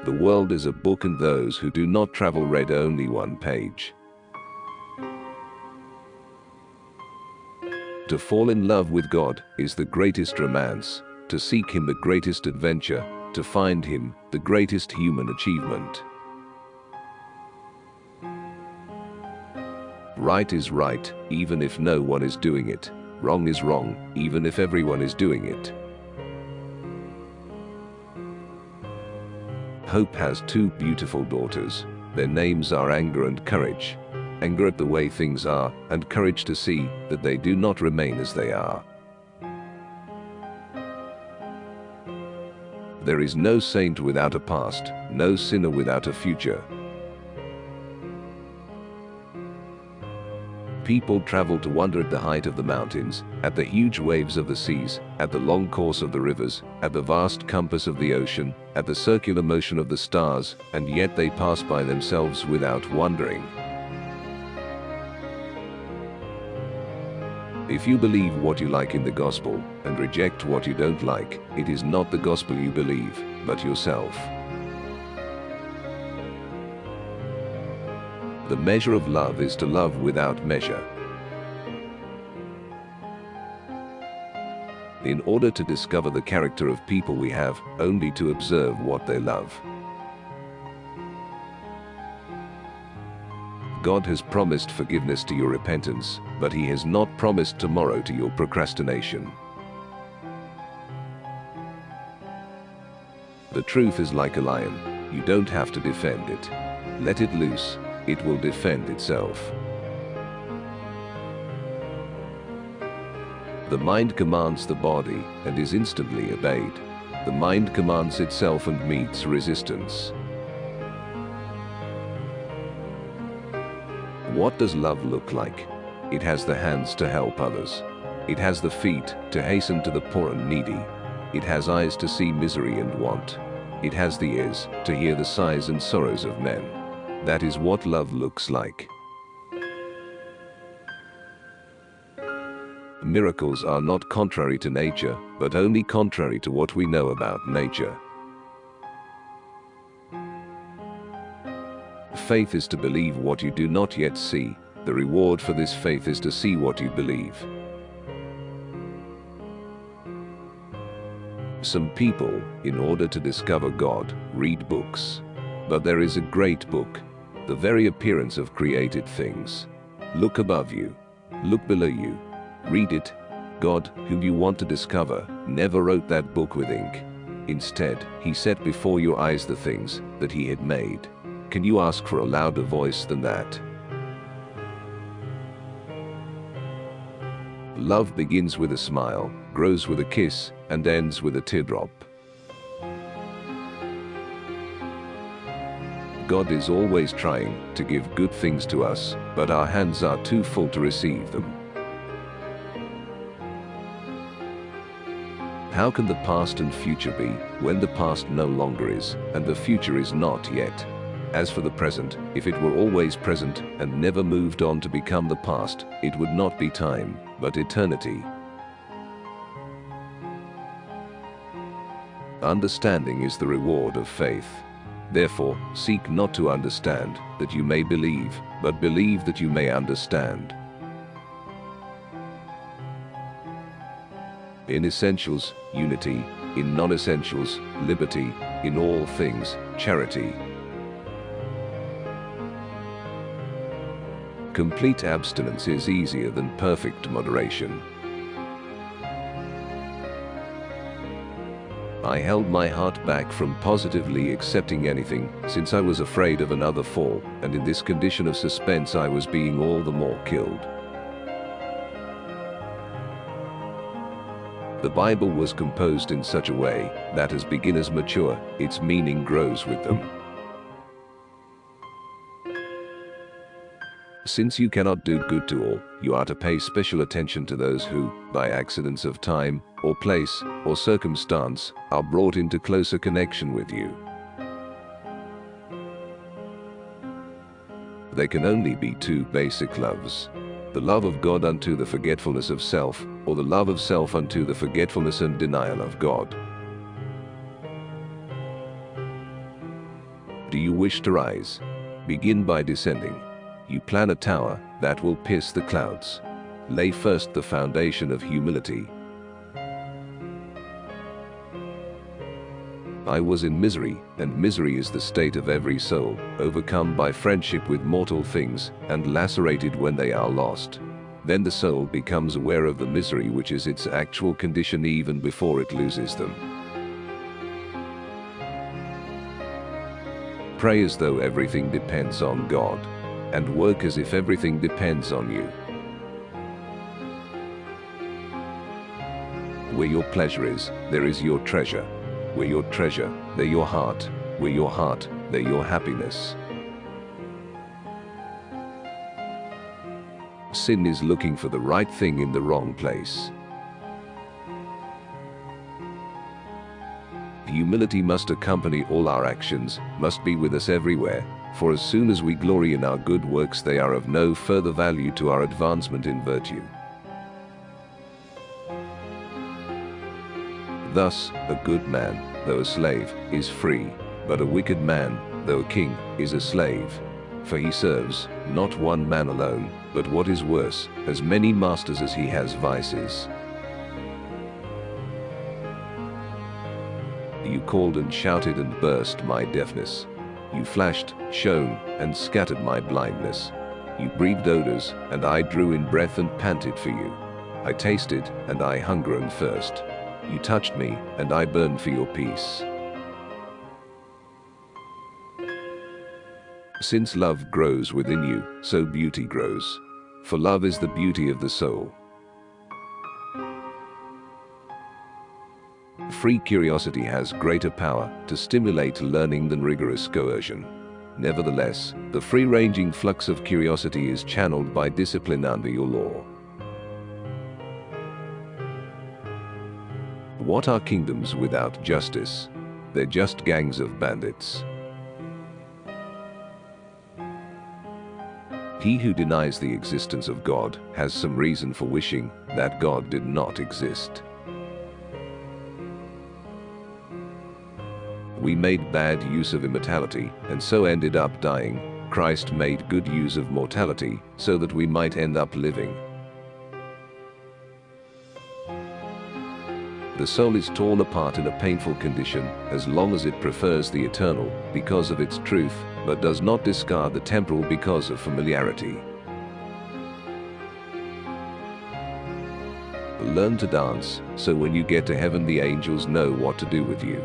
The world is a book, and those who do not travel read only one page. To fall in love with God is the greatest romance, to seek Him the greatest adventure, to find Him the greatest human achievement. Right is right, even if no one is doing it. Wrong is wrong, even if everyone is doing it. Hope has two beautiful daughters. Their names are Anger and Courage. Anger at the way things are, and courage to see that they do not remain as they are. There is no saint without a past, no sinner without a future. People travel to wonder at the height of the mountains, at the huge waves of the seas, at the long course of the rivers, at the vast compass of the ocean, at the circular motion of the stars, and yet they pass by themselves without wondering. If you believe what you like in the gospel, and reject what you don't like, it is not the gospel you believe, but yourself. The measure of love is to love without measure. In order to discover the character of people, we have only to observe what they love. God has promised forgiveness to your repentance, but He has not promised tomorrow to your procrastination. The truth is like a lion. You don't have to defend it. Let it loose. It will defend itself. The mind commands the body and is instantly obeyed. The mind commands itself and meets resistance. What does love look like? It has the hands to help others. It has the feet to hasten to the poor and needy. It has eyes to see misery and want. It has the ears to hear the sighs and sorrows of men. That is what love looks like. Miracles are not contrary to nature, but only contrary to what we know about nature. Faith is to believe what you do not yet see. The reward for this faith is to see what you believe. Some people, in order to discover God, read books. But there is a great book, the very appearance of created things. Look above you. Look below you. Read it. God, whom you want to discover, never wrote that book with ink. Instead, He set before your eyes the things that He had made. Can you ask for a louder voice than that? Love begins with a smile, grows with a kiss, and ends with a teardrop. God is always trying to give good things to us, but our hands are too full to receive them. How can the past and future be, when the past no longer is, and the future is not yet? As for the present, if it were always present and never moved on to become the past, it would not be time, but eternity. Understanding is the reward of faith. Therefore, seek not to understand, that you may believe, but believe that you may understand. In essentials, unity; in non-essentials, liberty; in all things, charity. Complete abstinence is easier than perfect moderation. I held my heart back from positively accepting anything, since I was afraid of another fall, and in this condition of suspense I was being all the more killed. The Bible was composed in such a way that as beginners mature, its meaning grows with them. Since you cannot do good to all, you are to pay special attention to those who, by accidents of time, or place, or circumstance, are brought into closer connection with you. There can only be two basic loves: the love of God unto the forgetfulness of self, or the love of self unto the forgetfulness and denial of God. Do you wish to rise? Begin by descending. You plan a tower that will pierce the clouds. Lay first the foundation of humility. I was in misery, and misery is the state of every soul, overcome by friendship with mortal things, and lacerated when they are lost. Then the soul becomes aware of the misery which is its actual condition even before it loses them. Pray as though everything depends on God, and work as if everything depends on you. Where your pleasure is, there is your treasure. Where your treasure, there your heart. Where your heart, there your happiness. Sin is looking for the right thing in the wrong place. Humility must accompany all our actions, must be with us everywhere, for as soon as we glory in our good works, they are of no further value to our advancement in virtue. Thus, a good man, though a slave, is free, but a wicked man, though a king, is a slave. For he serves, not one man alone, but what is worse, as many masters as he has vices. You called and shouted and burst my deafness. You flashed, shone, and scattered my blindness. You breathed odors, and I drew in breath and panted for you. I tasted, and I hunger and thirst. You touched me, and I burned for your peace. Since love grows within you, so beauty grows. For love is the beauty of the soul. Free curiosity has greater power to stimulate learning than rigorous coercion. Nevertheless, the free-ranging flux of curiosity is channeled by discipline under your law. What are kingdoms without justice? They're just gangs of bandits. He who denies the existence of God has some reason for wishing that God did not exist. We made bad use of immortality, and so ended up dying. Christ made good use of mortality, so that we might end up living. The soul is torn apart in a painful condition, as long as it prefers the eternal, because of its truth, but does not discard the temporal because of familiarity. Learn to dance, so when you get to heaven the angels know what to do with you.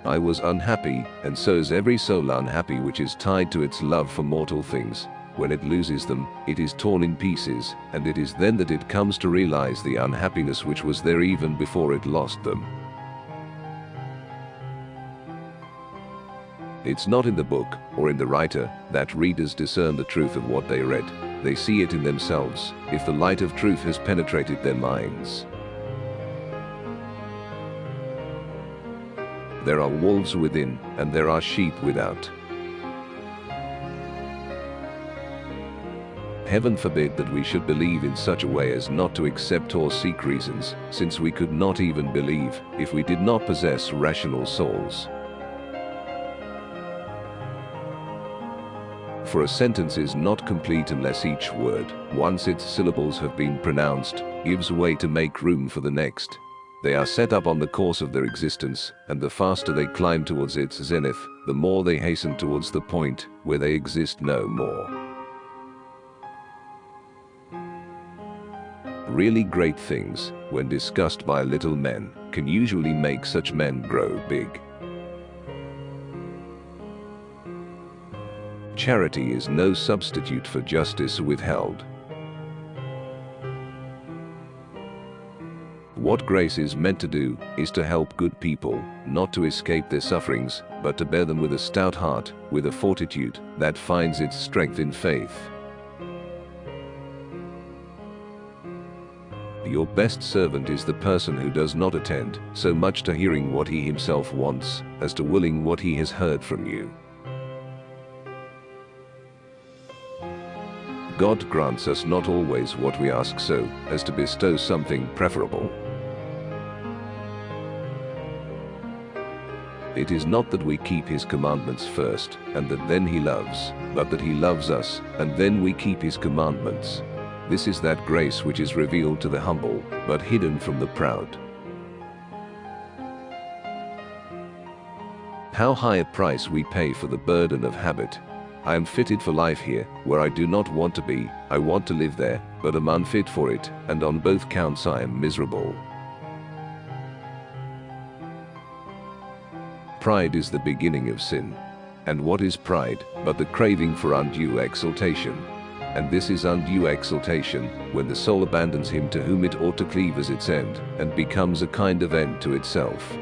I was unhappy, and so is every soul unhappy which is tied to its love for mortal things. When it loses them, it is torn in pieces, and it is then that it comes to realize the unhappiness which was there even before it lost them. It's not in the book, or in the writer, that readers discern the truth of what they read. They see it in themselves, if the light of truth has penetrated their minds. There are wolves within, and there are sheep without. Heaven forbid that we should believe in such a way as not to accept or seek reasons, since we could not even believe if we did not possess rational souls. For a sentence is not complete unless each word, once its syllables have been pronounced, gives way to make room for the next. They are set up on the course of their existence, and the faster they climb towards its zenith, the more they hasten towards the point where they exist no more. Really great things, when discussed by little men, can usually make such men grow big. Charity is no substitute for justice withheld. What grace is meant to do is to help good people, not to escape their sufferings, but to bear them with a stout heart, with a fortitude that finds its strength in faith. Your best servant is the person who does not attend so much to hearing what he himself wants, as to willing what he has heard from you. God grants us not always what we ask so as to bestow something preferable. It is not that we keep his commandments first, and that then he loves, but that he loves us, and then we keep his commandments. This is that grace which is revealed to the humble, but hidden from the proud. How high a price we pay for the burden of habit. I am fitted for life here, where I do not want to be. I want to live there, but am unfit for it, and on both counts I am miserable. Pride is the beginning of sin. And what is pride, but the craving for undue exaltation? And this is undue exaltation, when the soul abandons him to whom it ought to cleave as its end, and becomes a kind of end to itself.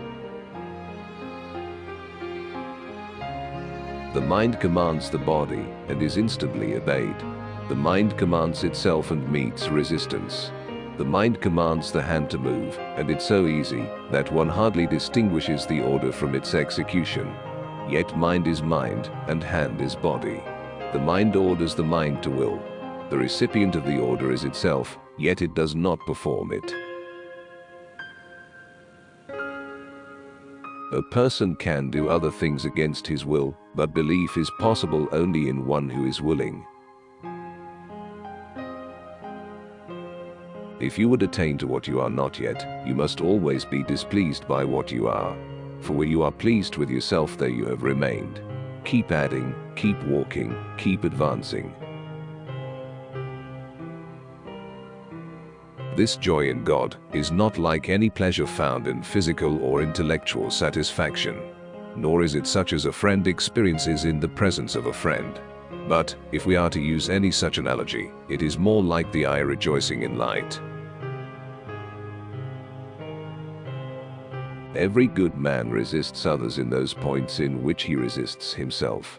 The mind commands the body, and is instantly obeyed. The mind commands itself and meets resistance. The mind commands the hand to move, and it's so easy that one hardly distinguishes the order from its execution. Yet mind is mind, and hand is body. The mind orders the mind to will. The recipient of the order is itself, yet it does not perform it. A person can do other things against his will, but belief is possible only in one who is willing. If you would attain to what you are not yet, you must always be displeased by what you are. For where you are pleased with yourself, there you have remained. Keep adding, keep walking, keep advancing. This joy in God is not like any pleasure found in physical or intellectual satisfaction, nor is it such as a friend experiences in the presence of a friend. But, if we are to use any such analogy, it is more like the eye rejoicing in light. Every good man resists others in those points in which he resists himself.